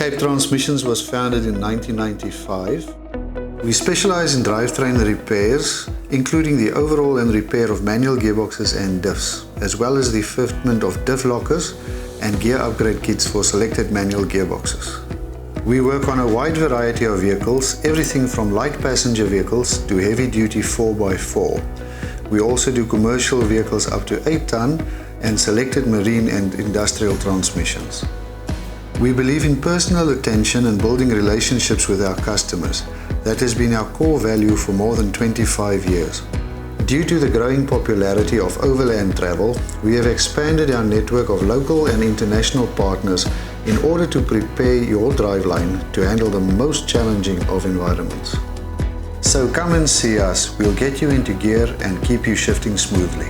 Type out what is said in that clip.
Cape Transmissions was founded in 1995. We specialize in drivetrain repairs, including the overhaul and repair of manual gearboxes and diffs, as well as the fitment of diff lockers and gear upgrade kits for selected manual gearboxes. We work on a wide variety of vehicles, everything from light passenger vehicles to heavy-duty 4x4. We also do commercial vehicles up to 8 ton and selected marine and industrial transmissions. We believe in personal attention and building relationships with our customers. That has been our core value for more than 25 years. Due to the growing popularity of overland travel, we have expanded our network of local and international partners in order to prepare your driveline to handle the most challenging of environments. So come and see us, we'll get you into gear and keep you shifting smoothly.